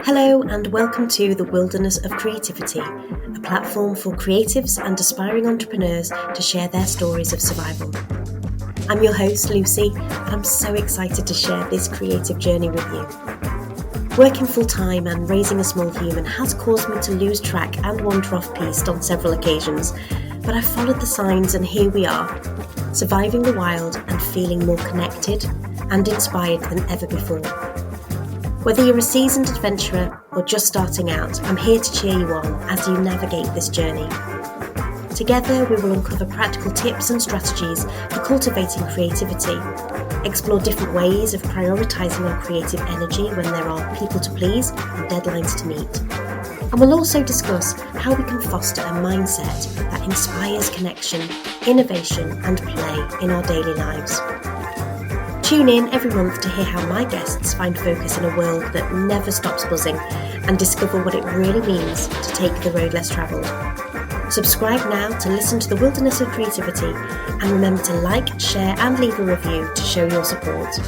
Hello and welcome to The Wilderness of Creativity, a platform for creatives and aspiring entrepreneurs to share their stories of survival. I'm your host, Lucy, and I'm so excited to share this creative journey with you. Working full-time and raising a small human has caused me to lose track and wander off-piste on several occasions, but I followed the signs and here we are, surviving the wild and feeling more connected and inspired than ever before. Whether you're a seasoned adventurer or just starting out, I'm here to cheer you on as you navigate this journey. Together, we will uncover practical tips and strategies for cultivating creativity, explore different ways of prioritising our creative energy when there are people to please and deadlines to meet. And we'll also discuss how we can foster a mindset that inspires connection, innovation and play in our daily lives. Tune in every month to hear how my guests find focus in a world that never stops buzzing and discover what it really means to take the road less travelled. Subscribe now to listen to The Wilderness of Creativity and remember to like, share and leave a review to show your support.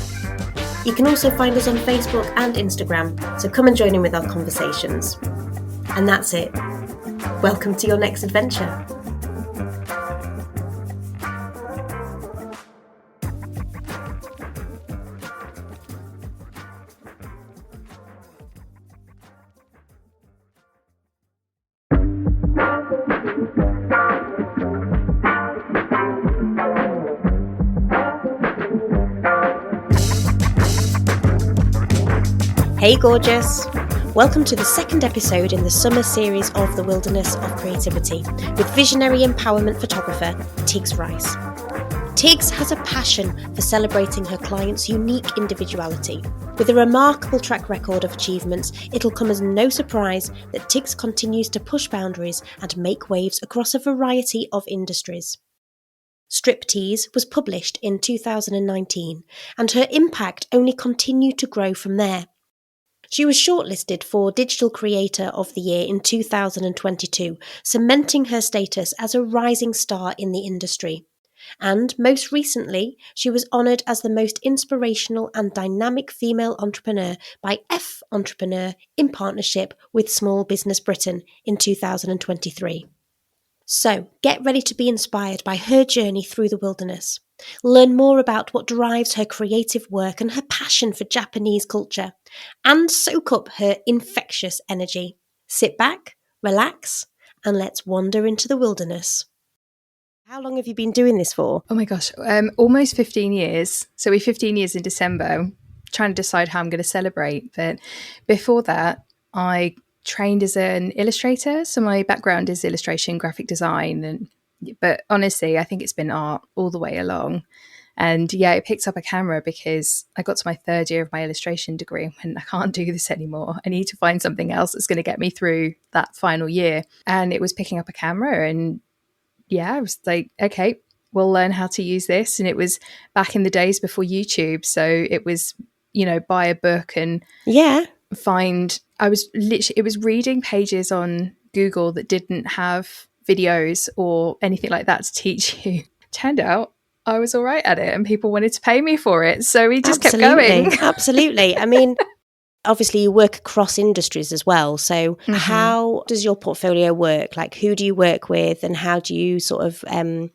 You can also find us on Facebook and Instagram, so come and join in with our conversations. And that's it. Welcome to your next adventure. Hey gorgeous! Welcome to the second episode in the summer series of The Wilderness of Creativity with visionary empowerment photographer Tigz Rice. Tigz has a passion for celebrating her clients' unique individuality. With a remarkable track record of achievements, it'll come as no surprise that Tigz continues to push boundaries and make waves across a variety of industries. Striptease was published in 2019 and her impact only continued to grow from there. She was shortlisted for Digital Creator of the Year in 2022, cementing her status as a rising star in the industry. And most recently, she was honoured as the most inspirational and dynamic female entrepreneur by F Entrepreneur in partnership with Small Business Britain in 2023. So, get ready to be inspired by her journey through the wilderness. Learn more about what drives her creative work and her passion for Japanese culture, and soak up her infectious energy. Sit back, relax, and let's wander into the wilderness. How long have you been doing this for? Oh my gosh, almost 15 years. So we're 15 years in December, trying to decide how I'm going to celebrate. But before that, I trained as an illustrator. So my background is illustration, graphic design. But honestly, I think it's been art all the way along. And yeah, I picked up a camera because I got to my third year of my illustration degree and I can't do this anymore. I need to find something else that's going to get me through that final year. And it was picking up a camera and yeah, I was like, okay, we'll learn how to use this. And it was back in the days before YouTube. So it was, buy a book and it was reading pages on Google that didn't have videos or anything like that to teach you. Turned out I was all right at it and people wanted to pay me for it. So we just kept going. Absolutely. I mean, obviously you work across industries as well. So how does your portfolio work? Like who do you work with and how do you sort of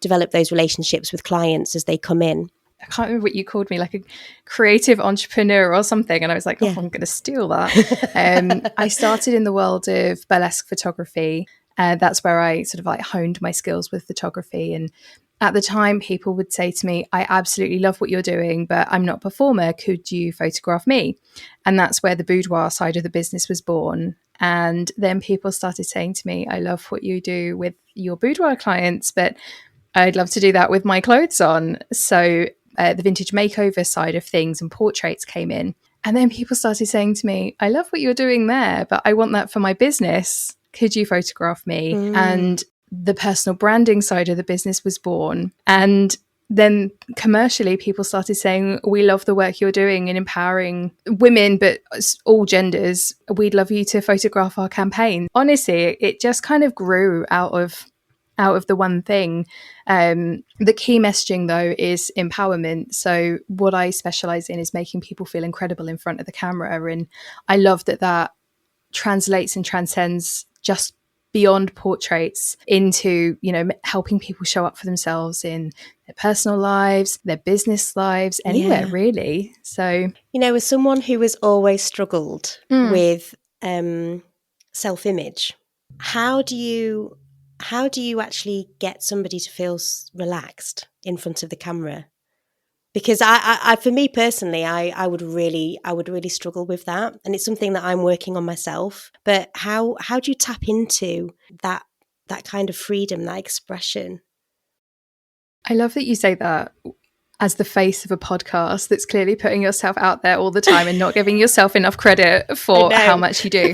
develop those relationships with clients as they come in? I can't remember what you called me, like a creative entrepreneur or something. And I was like, I'm going to steal that. I started in the world of burlesque photography. That's where I sort of like honed my skills with photography. And at the time, people would say to me, I absolutely love what you're doing, but I'm not a performer. Could you photograph me? And that's where the boudoir side of the business was born. And then people started saying to me, I love what you do with your boudoir clients, but I'd love to do that with my clothes on. So the vintage makeover side of things and portraits came in. And then people started saying to me, I love what you're doing there, but I want that for my business. Could you photograph me? And the personal branding side of the business was born. And then commercially, people started saying, we love the work you're doing in empowering women, but all genders. We'd love you to photograph our campaign. Honestly, it just kind of grew out of the one thing. The key messaging, though, is empowerment. So what I specialize in is making people feel incredible in front of the camera. And I love that translates and transcends just beyond portraits into, helping people show up for themselves in their personal lives, their business lives, anywhere really. So, as someone who has always struggled with self-image, how do you actually get somebody to feel relaxed in front of the camera? Because I for me personally, I would really struggle with that, and it's something that I'm working on myself. But how do you tap into that kind of freedom, that expression? I love that you say that as the face of a podcast that's clearly putting yourself out there all the time and not giving yourself enough credit for how much you do.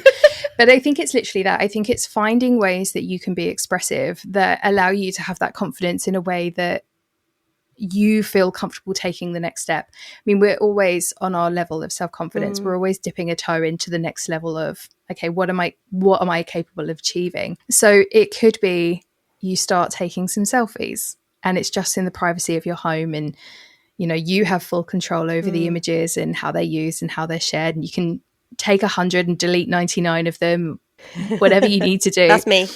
But I think it's literally that. I think it's finding ways that you can be expressive that allow you to have that confidence in a way that you feel comfortable taking the next step. I mean, we're always on our level of self-confidence. We're always dipping a toe into the next level of, okay, what am I capable of achieving? So it could be you start taking some selfies and it's just in the privacy of your home, and you have full control over the images and how they're used and how they're shared, and you can take 100 and delete 99 of them, whatever you need to do. That's me.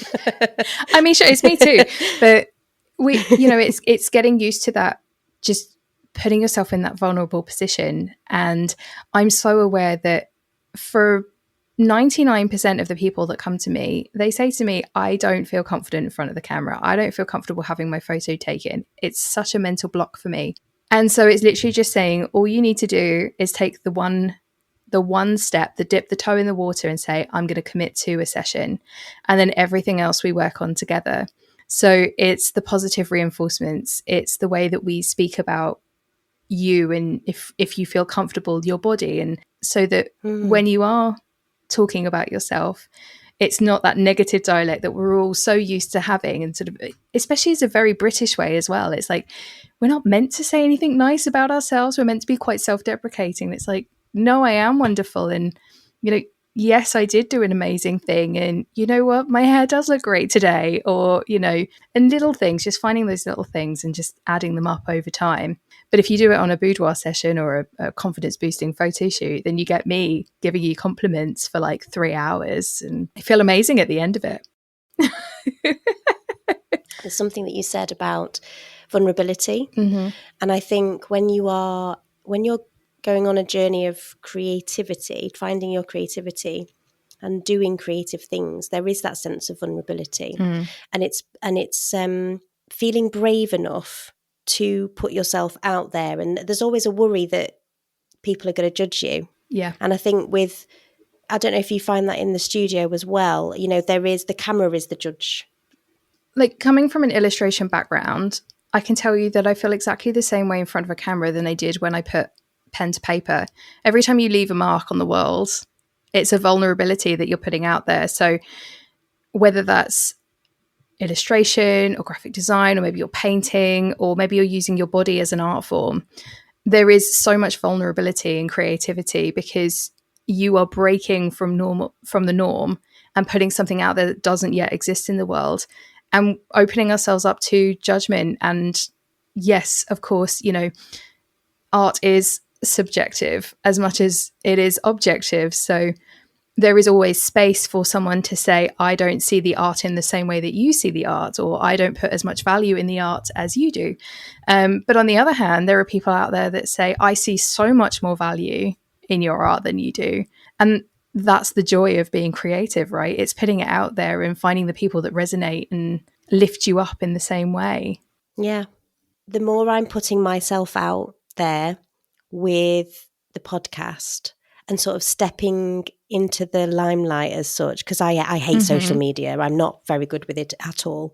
I mean, sure, it's me too, but it's getting used to that, just putting yourself in that vulnerable position. And I'm so aware that for 99% of the people that come to me, they say to me, I don't feel confident in front of the camera. I don't feel comfortable having my photo taken. It's such a mental block for me. And so it's literally just saying, all you need to do is take the one step, dip the toe in the water and say, I'm going to commit to a session. And then everything else we work on together. So it's the positive reinforcements. It's the way that we speak about you, and if you feel comfortable, your body. And so that when you are talking about yourself, it's not that negative dialect that we're all so used to having, and sort of, especially as a very British way as well. It's like, we're not meant to say anything nice about ourselves. We're meant to be quite self-deprecating. It's like, no, I am wonderful. And, yes, I did do an amazing thing. And you know what? My hair does look great today. Or, and little things, just finding those little things and just adding them up over time. But if you do it on a boudoir session or a confidence boosting photo shoot, then you get me giving you compliments for like 3 hours, and I feel amazing at the end of it. There's something that you said about vulnerability. And I think when you're going on a journey of creativity, finding your creativity and doing creative things, there is that sense of vulnerability. And it's feeling brave enough to put yourself out there. And there's always a worry that people are going to judge you. Yeah. And I think I don't know if you find that in the studio as well, the camera is the judge. Like, coming from an illustration background, I can tell you that I feel exactly the same way in front of a camera than I did when I put pen to paper. Every time you leave a mark on the world, it's a vulnerability that you're putting out there. So whether that's illustration or graphic design, or maybe you're painting, or maybe you're using your body as an art form, there is so much vulnerability and creativity because you are breaking from the norm and putting something out there that doesn't yet exist in the world, and opening ourselves up to judgment. And yes, of course, art is subjective as much as it is objective. So there is always space for someone to say, I don't see the art in the same way that you see the art, or I don't put as much value in the art as you do. But on the other hand, there are people out there that say, I see so much more value in your art than you do. And that's the joy of being creative, right? It's putting it out there and finding the people that resonate and lift you up in the same way. Yeah. The more I'm putting myself out there with the podcast and sort of stepping into the limelight as such, because I hate social media. I'm not very good with it at all.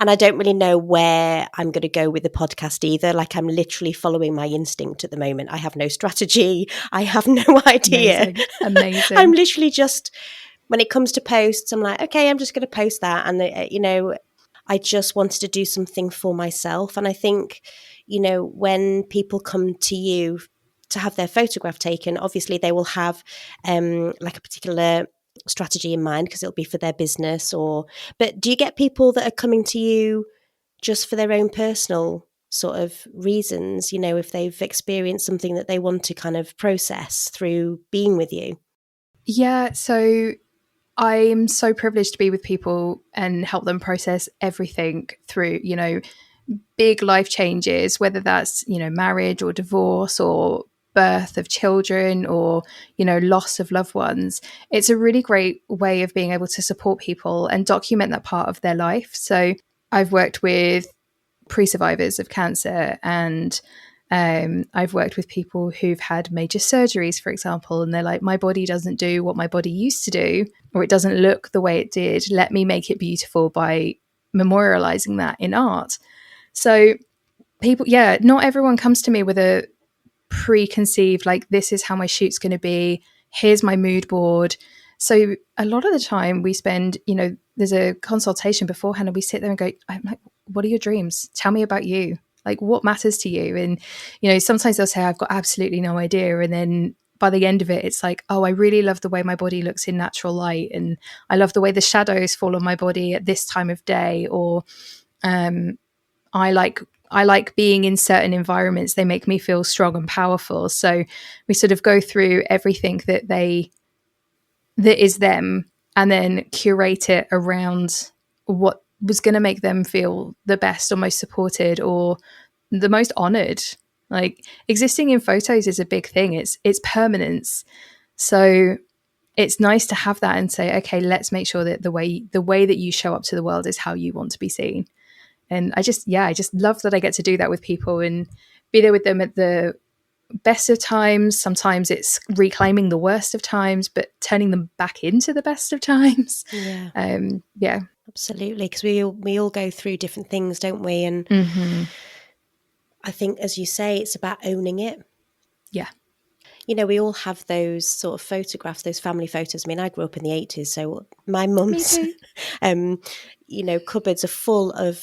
And I don't really know where I'm going to go with the podcast either. Like, I'm literally following my instinct at the moment. I have no strategy. I have no idea. Amazing. I'm literally just, when it comes to posts, I'm like, okay, I'm just going to post that. And, I just wanted to do something for myself. And I think, when people come to you to have their photograph taken, obviously they will have like a particular strategy in mind because it'll be for their business. But do you get people that are coming to you just for their own personal sort of reasons, if they've experienced something that they want to kind of process through being with you? Yeah, so I'm so privileged to be with people and help them process everything through, big life changes, whether that's, marriage or divorce or birth of children or, loss of loved ones. It's a really great way of being able to support people and document that part of their life. So I've worked with pre-survivors of cancer, and I've worked with people who've had major surgeries, for example, and they're like, my body doesn't do what my body used to do, or it doesn't look the way it did. Let me make it beautiful by memorializing that in art. So people, not everyone comes to me with a preconceived, like, this is how my shoot's going to be. Here's my mood board. So a lot of the time we spend, there's a consultation beforehand and we sit there and go, I'm like, what are your dreams? Tell me about you. Like, what matters to you? And, sometimes they'll say, I've got absolutely no idea. And then by the end of it, it's like, oh, I really love the way my body looks in natural light. And I love the way the shadows fall on my body at this time of day. Or I like being in certain environments. They make me feel strong and powerful. So we sort of go through everything that is them, and then curate it around what was going to make them feel the best or most supported or the most honored. Like, existing in photos is a big thing. It's permanence. So it's nice to have that and say, okay, let's make sure that the way that you show up to the world is how you want to be seen. And I just love that I get to do that with people and be there with them at the best of times. Sometimes it's reclaiming the worst of times, but turning them back into the best of times. Yeah. Absolutely. Because we all go through different things, don't we? And I think, as you say, it's about owning it. Yeah. We all have those sort of photographs, those family photos. I mean, I grew up in the 80s, so my mum's, cupboards are full of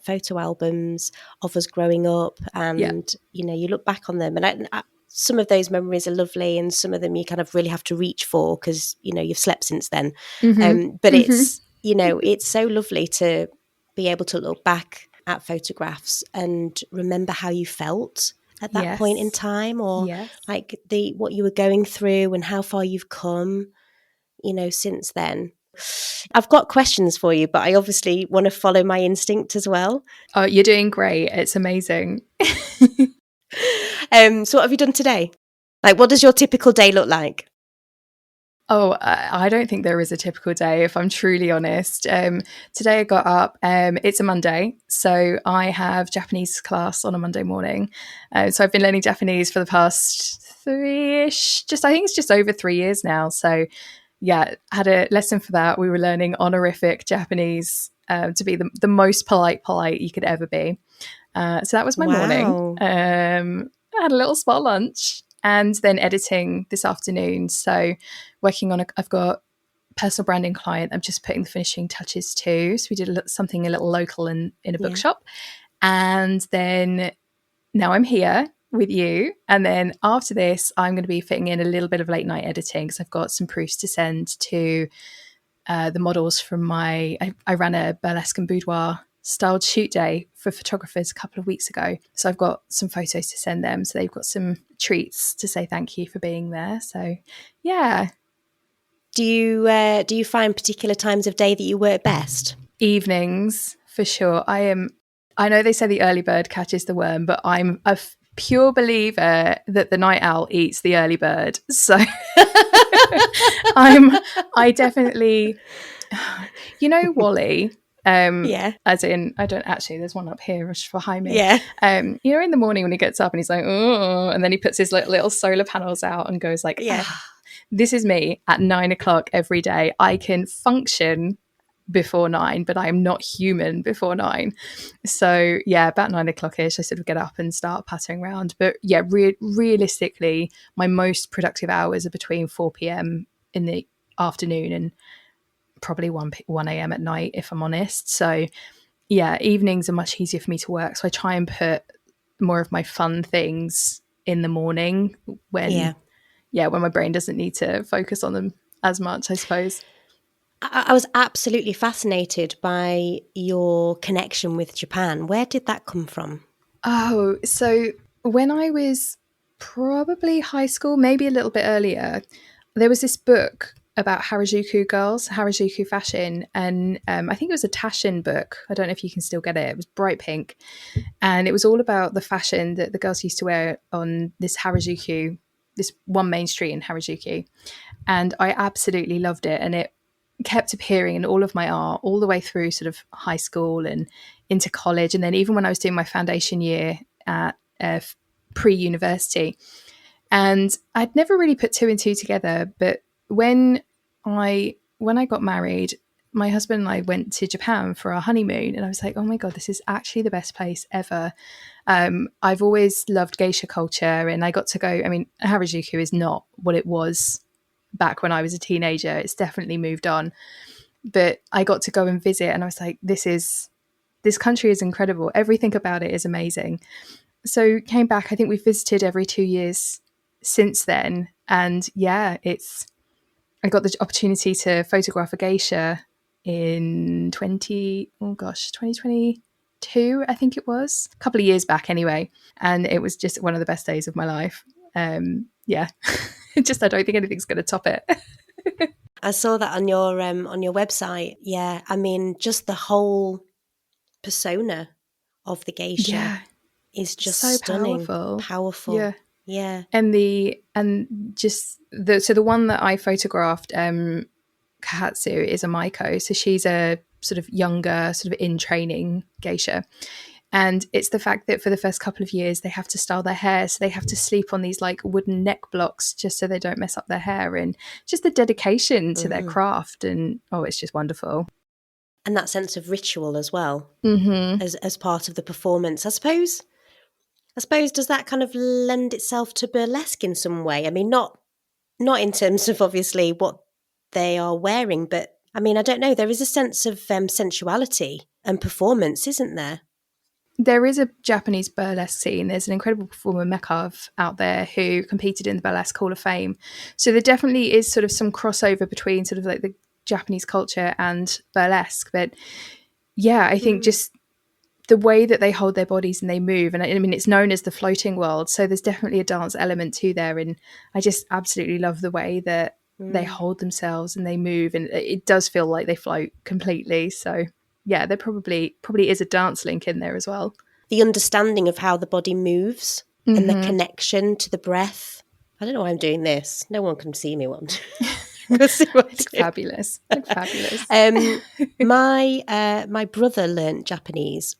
photo albums of us growing up. And, you look back on them and some of those memories are lovely, and some of them you kind of really have to reach for because, you've slept since then. But it's, it's so lovely to be able to look back at photographs and remember how you felt at that point in time, or like what you were going through and how far you've come, since then. I've got questions for you, but I obviously want to follow my instinct as well. Oh, you're doing great. It's amazing. So what have you done today? Like, what does your typical day look like? Oh, I don't think there is a typical day, if I'm truly honest. Today I got up, it's a Monday, so I have Japanese class on a Monday morning. So I've been learning Japanese for the past three-ish, I think it's just over 3 years now. So yeah, had a lesson for that. We were learning honorific Japanese to be the most polite you could ever be. So that was my morning. I had a little small lunch. And then editing this afternoon. So working on I've got personal branding client. I'm just putting the finishing touches to. So we did something a little local in a bookshop. And then now I'm here with you. And then after this, I'm going to be fitting in a little bit of late night editing because I've got some proofs to send to the models from I ran a burlesque and boudoir styled shoot day for photographers a couple of weeks ago. So I've got some photos to send them. So they've got some treats to say thank you for being there. So yeah. Do you find particular times of day that you work best? Evenings, for sure. I know they say the early bird catches the worm, but I'm a pure believer that the night owl eats the early bird. So I definitely, Wally. As in, I don't actually, there's one up here behind me. In the morning when he gets up and he's like, oh, and then he puts his little solar panels out and goes like, this is me at 9 o'clock every day. I can function before 9, but I am not human before 9. So yeah, about 9 o'clock-ish, I sort of get up and start pattering around. But yeah, realistically, my most productive hours are between 4 p.m. in the afternoon and probably 1 a.m. at night, if I'm honest. So yeah, evenings are much easier for me to work. So I try and put more of my fun things in the morning when my brain doesn't need to focus on them as much, I suppose. I was absolutely fascinated by your connection with Japan. Where did that come from? Oh, so when I was probably high school, maybe a little bit earlier, there was this book about Harajuku girls, Harajuku fashion. And I think it was a Taschen book. I don't know if you can still get it. It was bright pink. And it was all about the fashion that the girls used to wear on this Harajuku, this one main street in Harajuku. And I absolutely loved it. And it kept appearing in all of my art all the way through sort of high school and into college. And then even when I was doing my foundation year at pre-university. And I'd never really put two and two together. But when I got married, my husband and I went to Japan for our honeymoon, and I was like, oh my God, this is actually the best place ever. I've always loved geisha culture, and I got to go. I mean, Harajuku is not what it was back when I was a teenager. It's definitely moved on. But I got to go and visit, and I was like, this country is incredible. Everything about it is amazing. So came back, I think we've visited every 2 years since then. And yeah, I got the opportunity to photograph a geisha in 2022, I think it was, a couple of years back anyway. And it was just one of the best days of my life. Yeah, just I don't think anything's going to top it. I saw that on your website. Yeah, I mean, just the whole persona of the geisha is just so stunning, powerful. Yeah. And the one that I photographed, Kahatsu, is a Maiko. So she's a sort of younger, sort of in training geisha. And it's the fact that for the first couple of years, they have to style their hair. So they have to sleep on these like wooden neck blocks just so they don't mess up their hair, and just the dedication to their craft. And it's just wonderful. And that sense of ritual as well, as part of the performance. I suppose, does that kind of lend itself to burlesque in some way? I mean, not in terms of obviously what they are wearing, but I mean, I don't know. There is a sense of sensuality and performance, isn't there? There is a Japanese burlesque scene. There's an incredible performer, Mekov, out there who competed in the Burlesque Hall of Fame. So there definitely is sort of some crossover between sort of like the Japanese culture and burlesque. But yeah, I think just the way that they hold their bodies and they move. And I mean, it's known as the floating world. So there's definitely a dance element to there. And I just absolutely love the way that they hold themselves and they move. And it does feel like they float completely. So yeah, there probably is a dance link in there as well. The understanding of how the body moves and the connection to the breath. I don't know why I'm doing this. No one can see me what I'm doing. It's fabulous. My brother learnt Japanese.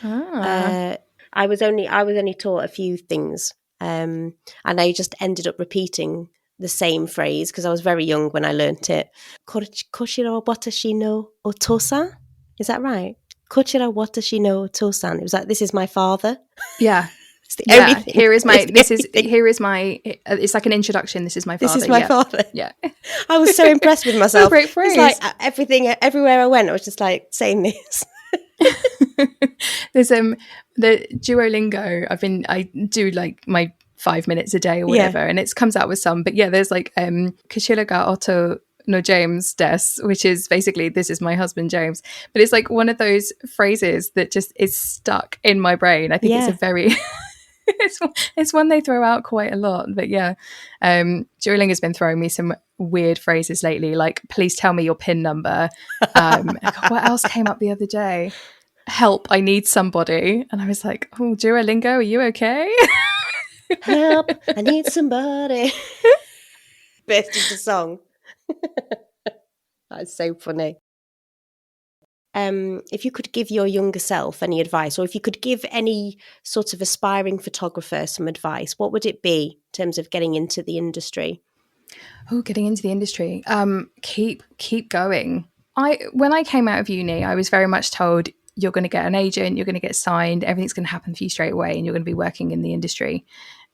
I was only taught a few things, and I just ended up repeating the same phrase because I was very young when I learnt it. Koshira watashi no otosan. Is that right? Kochira watashi no otosan. It was like, this is my father. Yeah. It's the only thing. Here is my, it's like an introduction. This is my father. This is my father. Yeah. I was so impressed with myself. What a great phrase. It's like everywhere I went, I was just like saying this. There's the Duolingo. I do like my 5 minutes a day or whatever, and it comes out with some. But yeah, there's like Kashira ga Otto no James des, which is basically, this is my husband James. But it's like one of those phrases that just is stuck in my brain. I think it's a very it's one they throw out quite a lot. But yeah, Duolingo has been throwing me some weird phrases lately, like please tell me your PIN number. What else came up the other day? Help, I need somebody. And I was like, oh, Duolingo, are you okay? Help, I need somebody. Burst into song. That's so funny. If you could give your younger self any advice, or if you could give any sort of aspiring photographer some advice, what would it be in terms of getting into the industry? Oh, getting into the industry. Keep going. When I came out of uni, I was very much told you're going to get an agent, you're going to get signed, everything's going to happen for you straight away, and you're going to be working in the industry.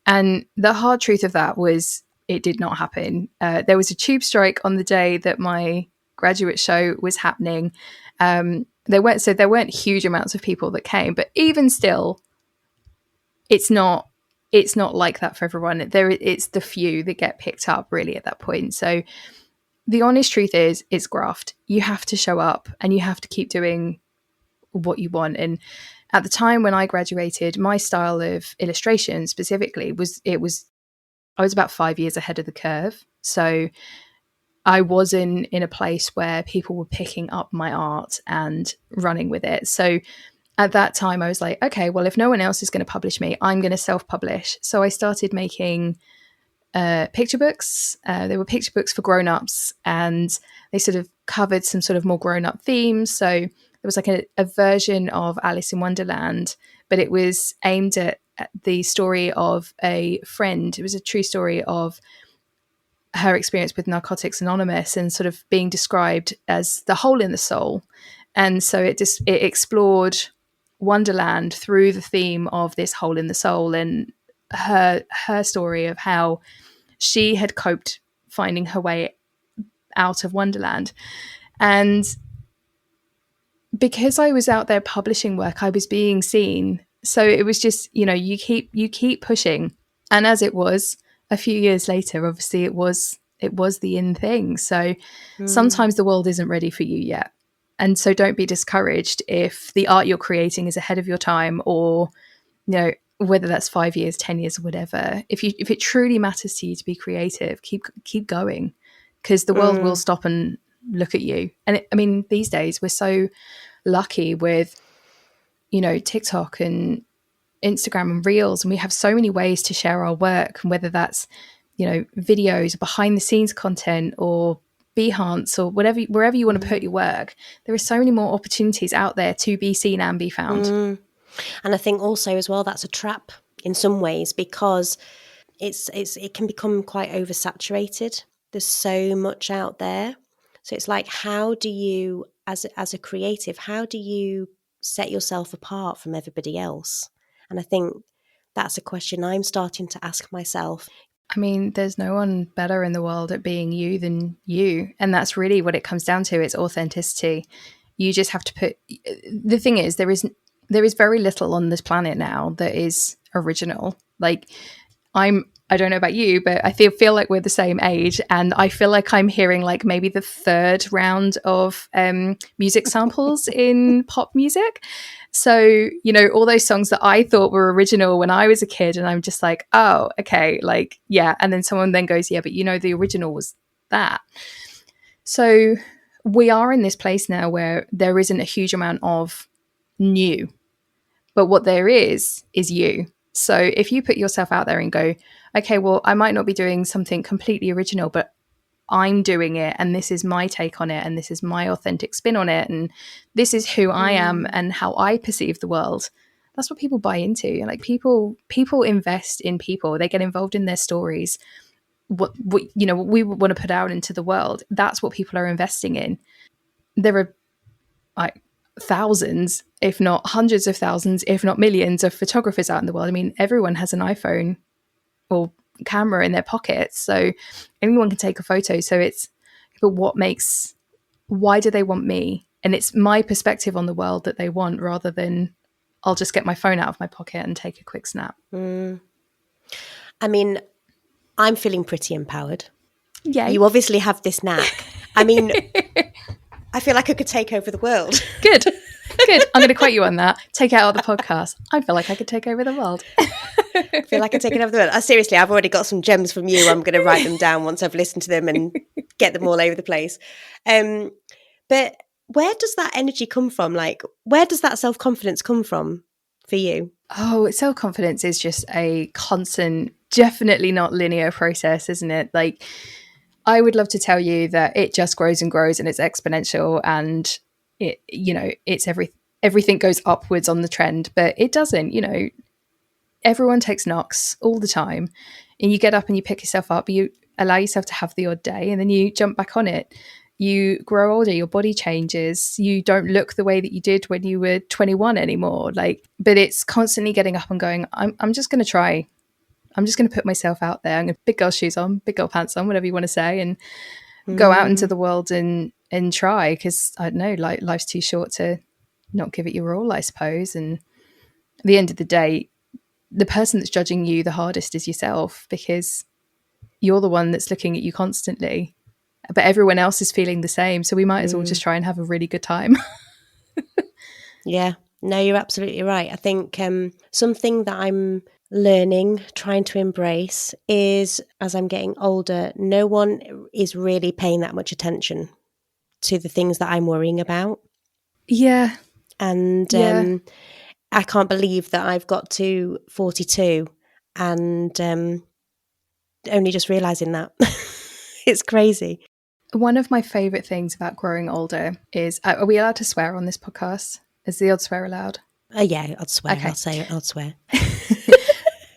And the hard truth of that was it did not happen. There was a tube strike on the day that my graduate show was happening. There weren't huge amounts of people that came, but even still, it's not like that for everyone. It's the few that get picked up really at that point. So the honest truth is, it's graft. You have to show up and you have to keep doing what you want. And at the time when I graduated, my style of illustration specifically I was about 5 years ahead of the curve. So I was in a place where people were picking up my art and running with it. So at that time I was like, okay, well, if no one else is going to publish me, I'm going to self-publish. So I started making picture books. They were picture books for grown-ups, and they sort of covered some sort of more grown-up themes. So there was like a version of Alice in Wonderland, but it was aimed at the story of a friend. It was a true story of her experience with Narcotics Anonymous and sort of being described as the hole in the soul. And so it explored Wonderland through the theme of this hole in the soul and her story of how she had coped finding her way out of Wonderland. And because I was out there publishing work, I was being seen. So it was just, you keep pushing. And as it was, a few years later, obviously it was the in thing. So sometimes the world isn't ready for you yet. And so don't be discouraged if the art you're creating is ahead of your time, or, whether that's 5 years, 10 years, or whatever. If it truly matters to you to be creative, keep going, because the world will stop and look at you. And these days we're so lucky with, TikTok and Instagram and Reels, and we have so many ways to share our work, and whether that's, videos, behind the scenes content, or Behance, or wherever you want to put your work. There are so many more opportunities out there to be seen and be found. And I think also as well, that's a trap in some ways, because it can become quite oversaturated. There's so much out there. So it's like, how do you, as a creative, how do you set yourself apart from everybody else? And I think that's a question I'm starting to ask myself. There's no one better in the world at being you than you. And that's really what it comes down to. It's authenticity. You just have to the thing is, there is very little on this planet now that is original. Like, I don't know about you, but I feel like we're the same age, and I feel like I'm hearing like maybe the third round of music samples in pop music. So, all those songs that I thought were original when I was a kid, and I'm just like, oh, okay, like, yeah. And then someone then goes, yeah, but the original was that. So we are in this place now where there isn't a huge amount of new, but what there is you. So if you put yourself out there and go, okay, well, I might not be doing something completely original, but I'm doing it, and this is my take on it, and this is my authentic spin on it, and this is who I am and how I perceive the world. That's what people buy into. Like, people invest in people. They get involved in their stories. What we want to put out into the world. That's what people are investing in. There are like thousands, if not hundreds of thousands, if not millions of photographers out in the world. Everyone has an iPhone or camera in their pockets, so anyone can take a photo. But why do they want me? And it's my perspective on the world that they want, rather than I'll just get my phone out of my pocket and take a quick snap. I'm feeling pretty empowered. Yeah, you obviously have this knack. I feel like I could take over the world. Good. I'm going to quote you on that. Take it out of the podcast. I feel like I could take over the world. I feel like I'm taking over the world. Seriously, I've already got some gems from you. I'm going to write them down once I've listened to them and get them all over the place. But where does that energy come from? Like, where does that self-confidence come from for you? Oh, self-confidence is just a constant, definitely not linear process, isn't it? Like, I would love to tell you that it just grows and grows and it's exponential, and it's everything goes upwards on the trend, but it doesn't. Everyone takes knocks all the time, and you get up and you pick yourself up. You allow yourself to have the odd day, and then you jump back on it. You grow older, your body changes. You don't look the way that you did when you were 21 anymore. But it's constantly getting up and going, I'm just going to try. I'm just going to put myself out there. I'm going to big girl shoes on, big girl pants on, whatever you want to say, and go out into the world and try, because I don't know, life's too short to not give it your all, I suppose. And at the end of the day, the person that's judging you the hardest is yourself, because you're the one that's looking at you constantly, but everyone else is feeling the same. So we might as well just try and have a really good time. Yeah, no, you're absolutely right. I think something that I'm learning, trying to embrace is, as I'm getting older, no one is really paying that much attention to the things that I'm worrying about. Yeah. And I can't believe that I've got to 42 and only just realising that. It's crazy. One of my favourite things about growing older is, are we allowed to swear on this podcast? Is the odd swear allowed? Yeah, I'd swear. Okay. I'll say it. I'll swear.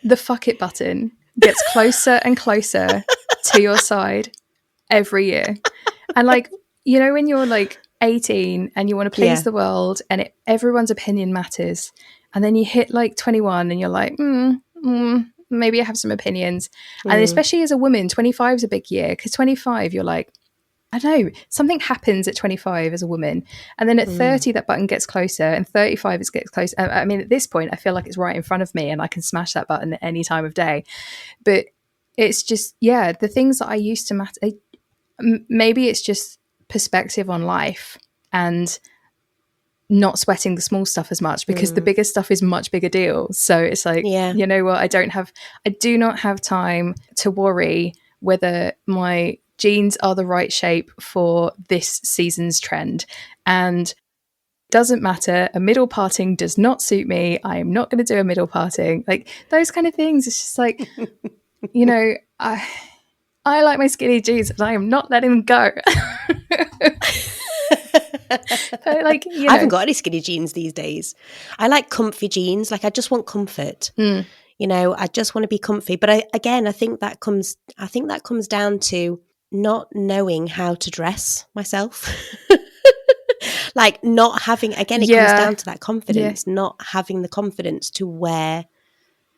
The fuck it button gets closer and closer to your side every year. And like, you know, when you're like 18 and you want to please the world and everyone's opinion matters, and then you hit like 21 and you're like, maybe I have some opinions. And especially as a woman, 25 is a big year, because 25, you're like, I don't know, something happens at 25 as a woman. And then at 30, that button gets closer, and 35, it gets closer. I mean, at this point, I feel like it's right in front of me and I can smash that button at any time of day. But it's just, yeah, the things that I used to matter, maybe it's just perspective on life and not sweating the small stuff as much, because the bigger stuff is much bigger deal. So it's like, you know what, I do not have time to worry whether my jeans are the right shape for this season's trend. And doesn't matter, a middle parting does not suit me. I am not going to do a middle parting. Like those kind of things. It's just like, you know, I like my skinny jeans and I am not letting them go. But like, you know, I haven't got any skinny jeans these days. I like comfy jeans. Like I just want comfort. You know, I just want to be comfy. But I think that comes down to not knowing how to dress myself. Like not having, again, it comes down to that confidence, not having the confidence to wear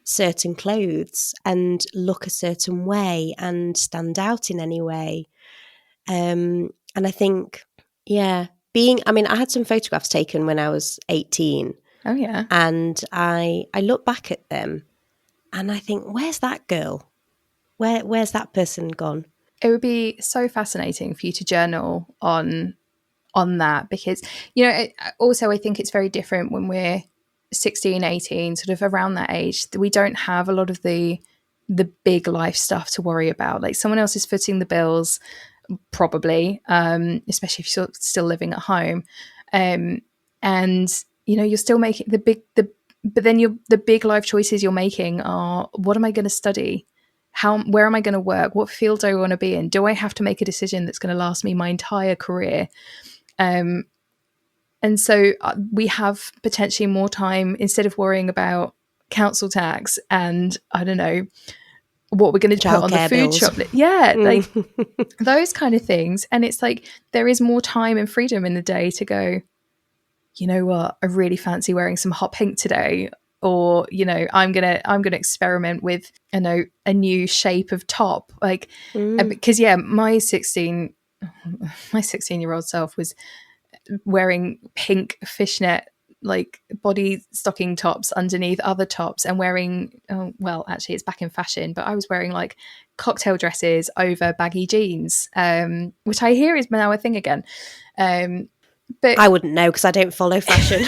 certain clothes and look a certain way and stand out in any way. And I think, I had some photographs taken when I was 18. Oh yeah. And I look back at them and I think, where's that girl? Where's that person gone? It would be so fascinating for you to journal on that, because, you know, also I think it's very different when we're 16, 18, sort of around that age. We don't have a lot of the big life stuff to worry about. Like someone else is footing the bills, probably, especially if you're still living at home. And, you know, you're still making but then the big life choices you're making are, what am I going to study? Where am I going to work? What field do I want to be in? Do I have to make a decision that's going to last me my entire career? And so we have potentially more time, instead of worrying about council tax and, I don't know, what we're going to put on the food shop. Yeah, like those kind of things. And it's like, there is more time and freedom in the day to go, you know what, I really fancy wearing some hot pink today. Or, you know, I'm gonna experiment with, you know, a new shape of top. Like, because my 16-year-old self was wearing pink fishnet like body stocking tops underneath other tops, and wearing well, actually it's back in fashion, but I was wearing like cocktail dresses over baggy jeans, which I hear is now a thing again. But I wouldn't know because I don't follow fashion.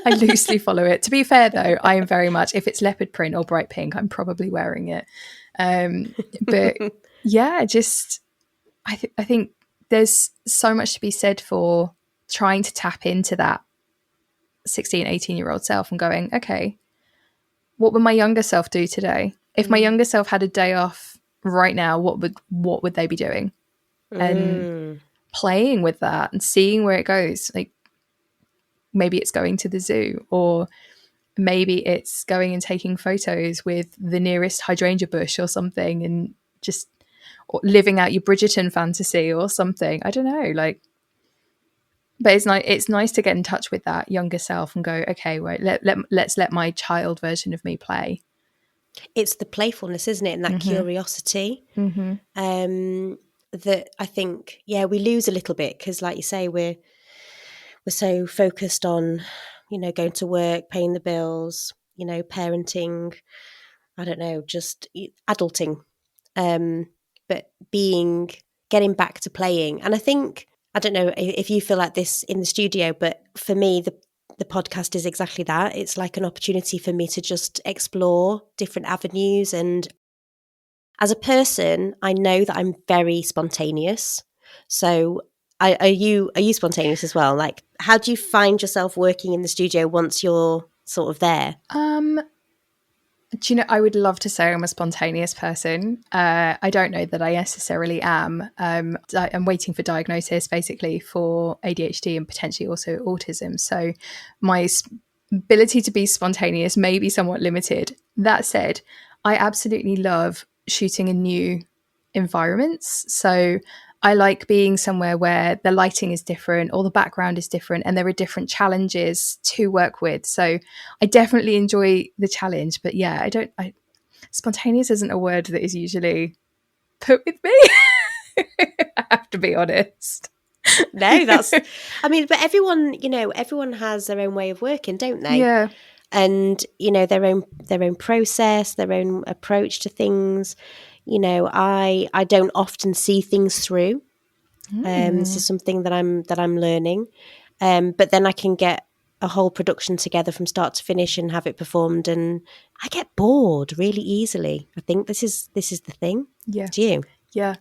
I loosely follow it. To be fair though, I am very much, if it's leopard print or bright pink, I'm probably wearing it. But yeah, just I think there's so much to be said for trying to tap into that 16, 18-year-old self and going, okay, what would my younger self do today? If my younger self had a day off right now, what would they be doing? And playing with that and seeing where it goes. Like maybe it's going to the zoo, or maybe it's going and taking photos with the nearest hydrangea bush or something, and just living out your Bridgerton fantasy or something. I don't know, like, but it's nice to get in touch with that younger self and go, okay, wait, let's let my child version of me play. It's the playfulness, isn't it? And that curiosity that I think, we lose a little bit, because like you say, we're so focused on, you know, going to work, paying the bills, you know, parenting, I don't know, just adulting, but getting back to playing. And I think, I don't know if you feel like this in the studio, but for me, the podcast is exactly that. It's like an opportunity for me to just explore different avenues. And as a person, I know that I'm very spontaneous. So are you spontaneous as well? Like, how do you find yourself working in the studio once you're sort of there? Do you know, I would love to say I'm a spontaneous person. I don't know that I necessarily am. I'm waiting for diagnosis basically for ADHD and potentially also autism. So my ability to be spontaneous may be somewhat limited. That said, I absolutely love shooting in new environments. So I like being somewhere where the lighting is different or the background is different and there are different challenges to work with. So I definitely enjoy the challenge, but yeah, spontaneous isn't a word that is usually put with me. I have to be honest. No, but everyone has their own way of working, don't they? Yeah. And, their own process, their own approach to things. I don't often see things through. This is something that I'm learning. But then I can get a whole production together from start to finish and have it performed, and I get bored really easily. I think this is the thing. Yeah. Do you? Yeah.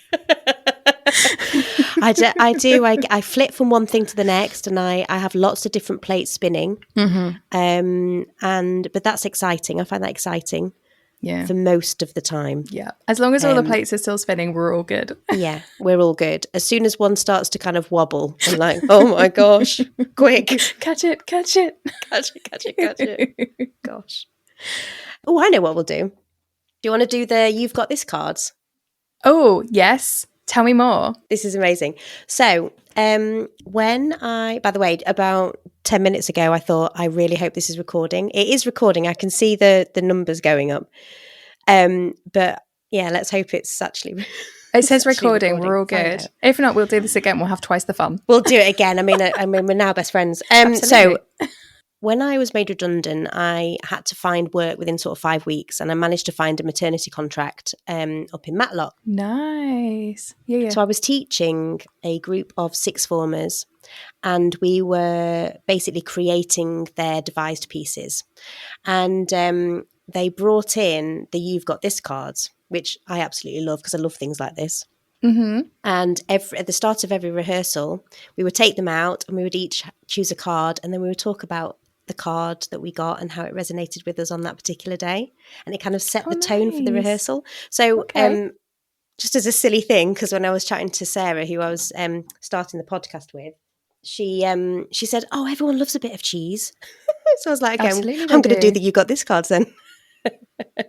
I do. I flip from one thing to the next, and I have lots of different plates spinning. But that's exciting. I find that exciting. Yeah. For most of the time. Yeah. As long as all the plates are still spinning, we're all good. Yeah, we're all good. As soon as one starts to kind of wobble, I'm like, oh my gosh, quick. Catch it. Catch it. Gosh. Oh, I know what we'll do. Do you want to do the You've Got This cards? Oh, yes. Tell me more. This is amazing. So by the way, about 10 minutes ago, I thought, I really hope this is recording. It is recording. I can see the numbers going up. But yeah, let's hope it's actually... It says recording. We're all good. If not, we'll do this again. We'll have twice the fun. We'll do it again. I mean, we're now best friends. So when I was made redundant, I had to find work within sort of 5 weeks, and I managed to find a maternity contract up in Matlock. Nice. Yeah. So I was teaching a group of sixth formers, and we were basically creating their devised pieces. And they brought in the You've Got This cards, which I absolutely love because I love things like this. Mm-hmm. And at the start of every rehearsal, we would take them out and we would each choose a card, and then we would talk about the card that we got and how it resonated with us on that particular day. And it kind of set the tone for the rehearsal. So just as a silly thing, because when I was chatting to Sarah, who I was starting the podcast with, she said, oh, everyone loves a bit of cheese. So I was like, okay, I'm going to do the You Got This cards then.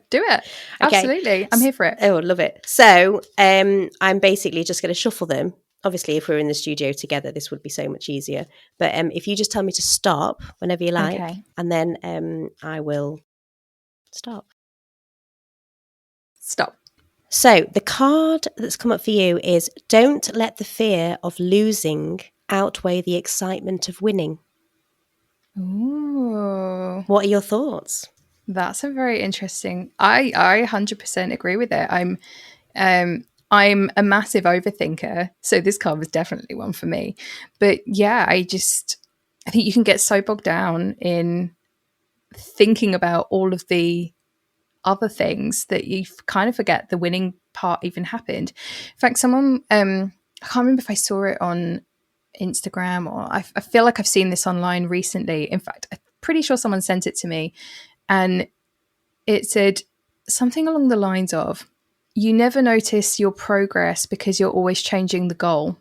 Do it. Okay. Absolutely. I'm here for it. Oh, love it. So I'm basically just going to shuffle them. Obviously, if we're in the studio together, this would be so much easier. But if you just tell me to stop whenever you like, and then I will stop. Stop. So the card that's come up for you is Don't Let the Fear of Losing Outweigh the Excitement of Winning. Ooh. What are your thoughts? That's a very interesting. I 100% agree with it. I'm a massive overthinker, so this card was definitely one for me. But yeah, I think you can get so bogged down in thinking about all of the other things that you kind of forget the winning part even happened. In fact, someone I can't remember if I saw it on Instagram or I feel like I've seen this online recently. In fact, I'm pretty sure someone sent it to me. And it said something along the lines of, you never notice your progress because you're always changing the goal.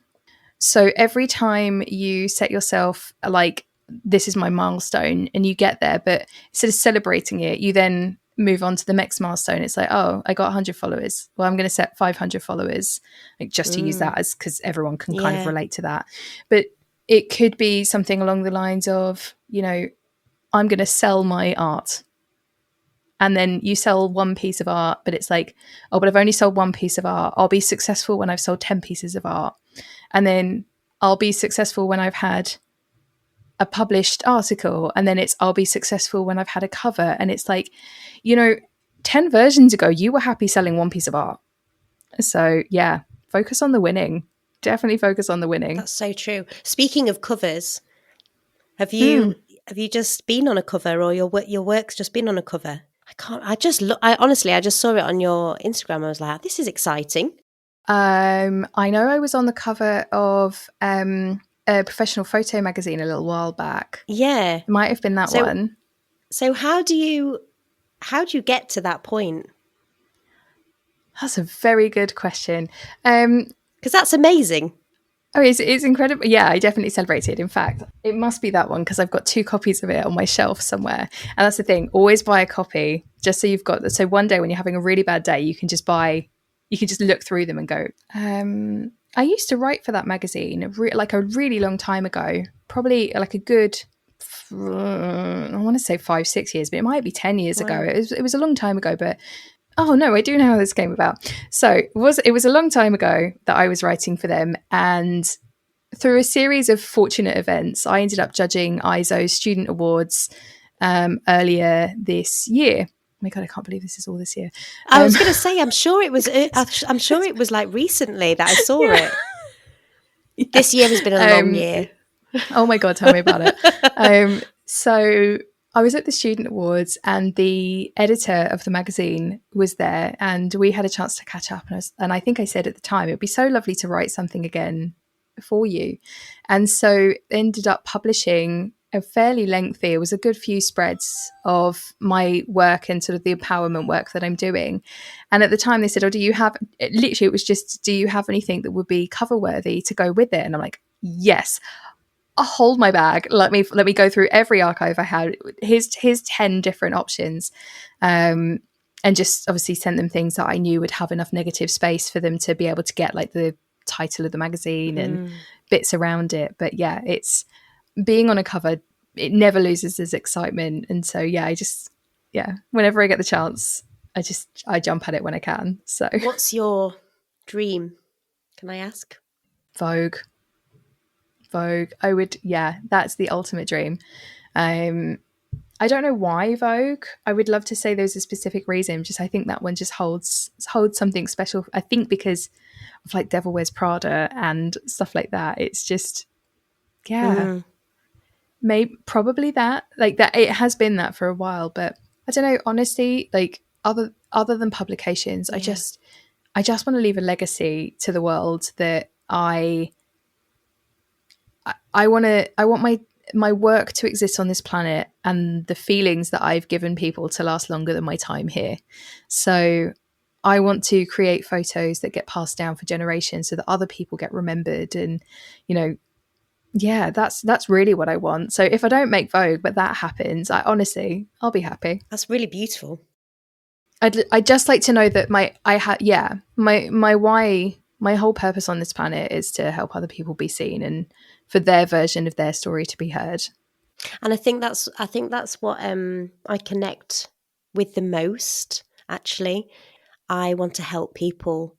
So every time you set yourself like, this is my milestone, and you get there, but instead of celebrating it, you then move on to the next milestone. It's like, oh, I got 100 followers. Well, I'm going to set 500 followers, like just to use that as, because everyone can kind of relate to that. But it could be something along the lines of, I'm going to sell my art. And then you sell one piece of art, but it's like, oh, but I've only sold one piece of art. I'll be successful when I've sold 10 pieces of art. And then I'll be successful when I've had a published article. And then I'll be successful when I've had a cover. And it's like, 10 versions ago, you were happy selling one piece of art. So yeah, focus on the winning. Definitely focus on the winning. That's so true. Speaking of covers, have you Have you just been on a cover, or your work's just been on a cover? I honestly, I just saw it on your Instagram. I was like, this is exciting. I know I was on the cover of a professional photo magazine a little while back. Yeah. It might have been that one. So how do you get to that point? That's a very good question. Because that's amazing. Oh, it's incredible. Yeah, I definitely celebrated. In fact, it must be that one because I've got 2 copies of it on my shelf somewhere. And that's the thing, always buy a copy just so you've got, so one day when you're having a really bad day, you can just look through them and go. I used to write for that magazine like a really long time ago, probably like a good, I want to say 5-6 years, but it might be 10 years ago. It was a long time ago, but oh no, I do know how this came about. So it was a long time ago that I was writing for them, and through a series of fortunate events, I ended up judging ISO's student awards earlier this year. Oh my God, I can't believe this is all this year. I was going to say, I'm sure it was. I'm sure it was like recently that I saw it. Yeah. This year has been a long year. Oh my God, tell me about it. So I was at the student awards, and the editor of the magazine was there, and we had a chance to catch up. And I think I said at the time, it would be so lovely to write something again for you. And so ended up publishing a fairly lengthy, it was a good few spreads of my work and sort of the empowerment work that I'm doing. And at the time they said, oh, do you have anything that would be cover worthy to go with it? And I'm like, yes. I'll hold my bag. Let me go through every archive I had. Here's 10 different options. And just obviously sent them things that I knew would have enough negative space for them to be able to get like the title of the magazine and bits around it. But yeah, it's being on a cover, it never loses its excitement. And so whenever I get the chance, I jump at it when I can. So what's your dream? Can I ask? Vogue. That's the ultimate dream. I don't know why Vogue. I would love to say there's a specific reason. Just I think that one just holds something special. I think because of like Devil Wears Prada and stuff like that. It's just maybe probably that, like that. It has been that for a while, but I don't know. Honestly, like other than publications, I just want to leave a legacy to the world that I want my work to exist on this planet and the feelings that I've given people to last longer than my time here. So I want to create photos that get passed down for generations so that other people get remembered. And, that's really what I want. So if I don't make Vogue, but that happens, I'll be happy. That's really beautiful. I'd just like to know that my why, my whole purpose on this planet is to help other people be seen and for their version of their story to be heard. And I think that's what I connect with the most, actually. I want to help people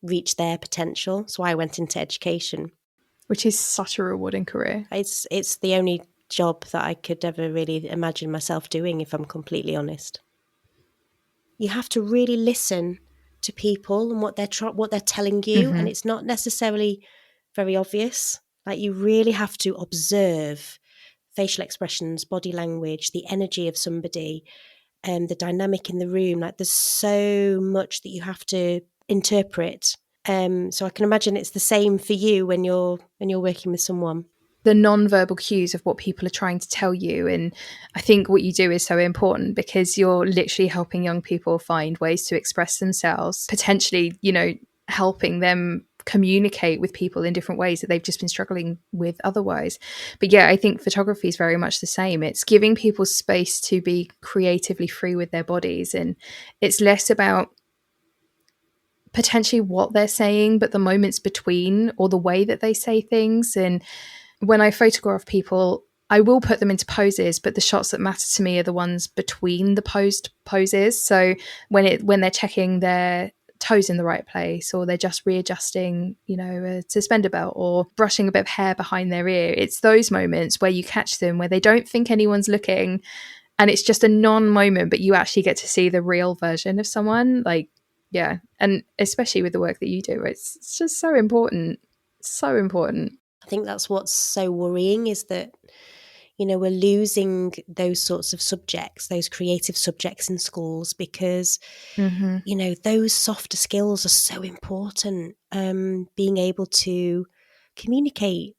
reach their potential. So I went into education. Which is such a rewarding career. It's the only job that I could ever really imagine myself doing, if I'm completely honest. You have to really listen to people and what they're telling you, and it's not necessarily very obvious. Like, you really have to observe facial expressions, body language, the energy of somebody, the dynamic in the room. Like, there's so much that you have to interpret. So I can imagine it's the same for you when you're working with someone. The non-verbal cues of what people are trying to tell you. And I think what you do is so important because you're literally helping young people find ways to express themselves, potentially, helping them communicate with people in different ways that they've just been struggling with otherwise. But yeah, I think photography is very much the same. It's giving people space to be creatively free with their bodies. And it's less about potentially what they're saying, but the moments between or the way that they say things. And when I photograph people, I will put them into poses, but the shots that matter to me are the ones between the posed poses. So when they're checking their toes in the right place, or they're just readjusting, a suspender belt, or brushing a bit of hair behind their ear, it's those moments where you catch them, where they don't think anyone's looking, and it's just a non-moment, but you actually get to see the real version of someone. Like, yeah, and especially with the work that you do, it's just so important, so important. I think that's what's so worrying, is that, we're losing those sorts of subjects, those creative subjects in schools, because those softer skills are so important. Being able to communicate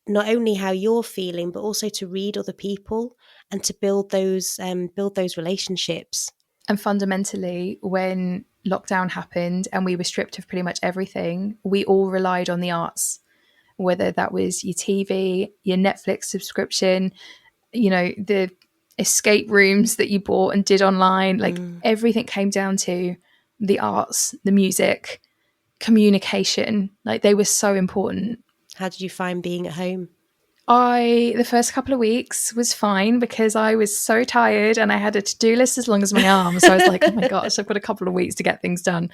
not only how you're feeling, but also to read other people and to build those relationships. And fundamentally, when lockdown happened and we were stripped of pretty much everything, we all relied on the arts, whether that was your TV, your Netflix subscription, the escape rooms that you bought and did online. Like everything came down to the arts, the music, communication. Like they were so important. How did you find being at home? The first couple of weeks was fine because I was so tired and I had a to-do list as long as my arm. So I was like, oh my gosh, I've got a couple of weeks to get things done.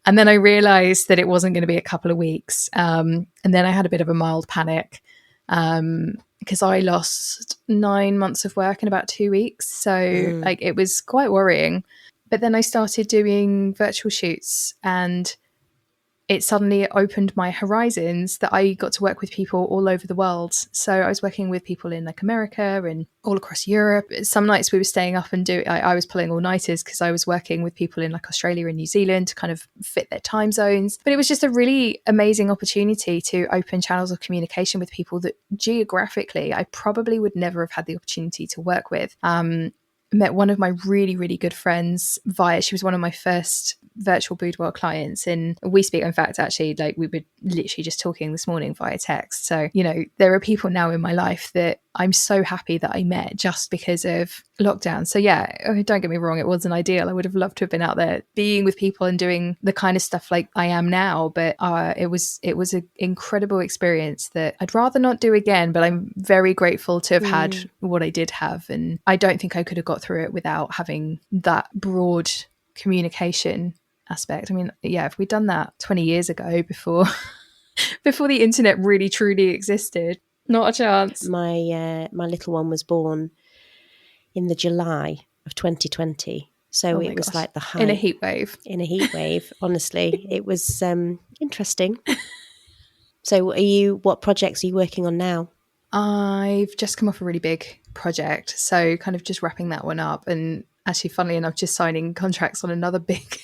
And then I realized that it wasn't going to be a couple of weeks. And then I had a bit of a mild panic because I lost 9 months of work in about 2 weeks. So like it was quite worrying. But then I started doing virtual shoots and it suddenly opened my horizons that I got to work with people all over the world. So I was working with people in like America and all across Europe. Some nights we were staying up and I was pulling all-nighters because I was working with people in like Australia and New Zealand to kind of fit their time zones. But it was just a really amazing opportunity to open channels of communication with people that geographically I probably would never have had the opportunity to work with. Met one of my really, really good friends she was one of my first virtual boudoir clients. And we speak, in fact, actually, like we were literally just talking this morning via text. So, there are people now in my life that I'm so happy that I met just because of lockdown. So yeah, don't get me wrong, it wasn't ideal. I would have loved to have been out there being with people and doing the kind of stuff like I am now. But it was an incredible experience that I'd rather not do again, but I'm very grateful to have had what I did have. And I don't think I could have got through it without having that broad communication aspect. I mean, yeah, if we'd done that 20 years ago before the internet really truly existed, not a chance. My little one was born in the July of 2020. So it was like the height. In a heat wave. Honestly. It was interesting. So what projects are you working on now? I've just come off a really big project. So kind of just wrapping that one up. And actually, funnily enough, just signing contracts on another big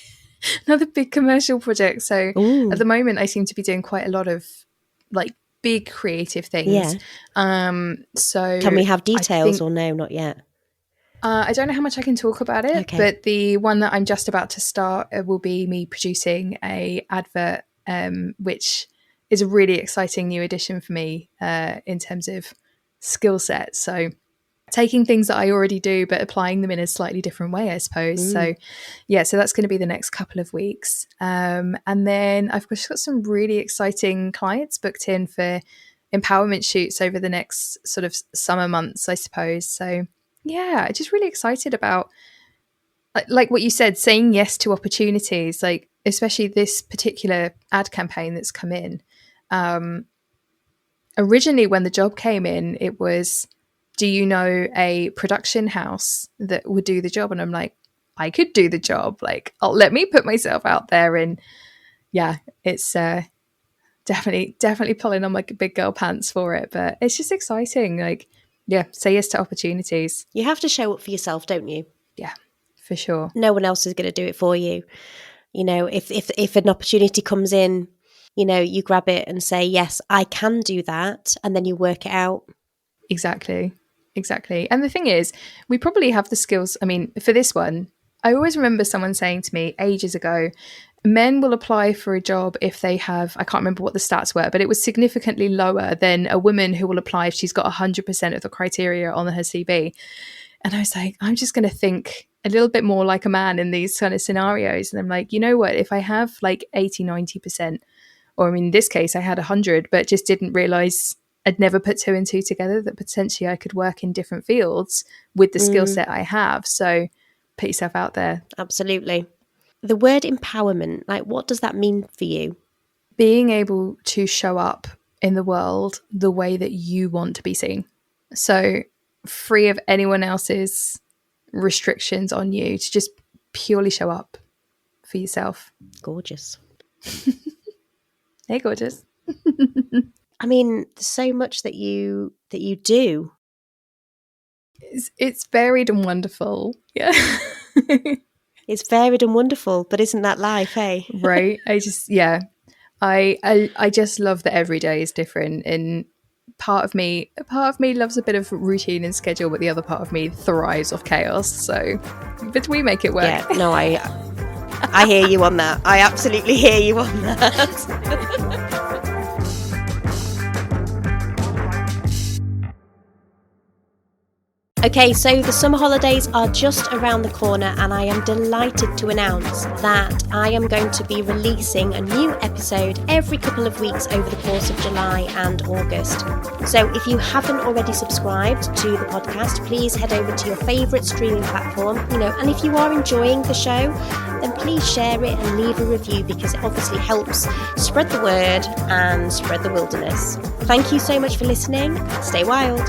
commercial project. So at the moment, I seem to be doing quite a lot of like big creative things. Yeah. So can we have details or no, not yet? I don't know how much I can talk about it, but the one that I'm just about to start will be me producing a advert, which is a really exciting new addition for me in terms of skill set. So taking things that I already do, but applying them in a slightly different way, I suppose. So yeah, so that's going to be the next couple of weeks. And then I've just got some really exciting clients booked in for empowerment shoots over the next sort of summer months, I suppose. So yeah, just really excited about, like what you said, saying yes to opportunities, like especially this particular ad campaign that's come in. Originally, when the job came in, it was, do you know a production house that would do the job? And I'm like, I could do the job. Like, let me put myself out there. And yeah, it's definitely pulling on my big girl pants for it. But it's just exciting. Like, yeah, say yes to opportunities. You have to show up for yourself, don't you? Yeah, for sure. No one else is going to do it for you. If an opportunity comes in, you grab it and say, yes, I can do that. And then you work it out. Exactly. And the thing is, we probably have the skills. I mean, for this one, I always remember someone saying to me ages ago, men will apply for a job if they have, I can't remember what the stats were, but it was significantly lower than a woman who will apply if she's got 100% of the criteria on her CV. And I was like, I'm just going to think a little bit more like a man in these kind of scenarios. And I'm like, you know what, if I have like 80, 90%, or I mean, in this case, I had 100, but just didn't realize I'd never put two and two together, that potentially I could work in different fields with the skill set I have. So put yourself out there. Absolutely. The word empowerment, like what does that mean for you? Being able to show up in the world the way that you want to be seen. So free of anyone else's restrictions on you, to just purely show up for yourself. Gorgeous. Hey, gorgeous. I mean, there's so much that you do. It's varied and wonderful. Yeah. It's varied and wonderful, but isn't that life, eh? Right. I just love that every day is different, and part of me loves a bit of routine and schedule, but the other part of me thrives off chaos. So, but we make it work. Yeah, no, I hear you on that. I absolutely hear you on that. Okay, so the summer holidays are just around the corner, and I am delighted to announce that I am going to be releasing a new episode every couple of weeks over the course of July and August. So if you haven't already subscribed to the podcast, please head over to your favourite streaming platform, and if you are enjoying the show, then please share it and leave a review, because it obviously helps spread the word and spread the wilderness. Thank you so much for listening. Stay wild.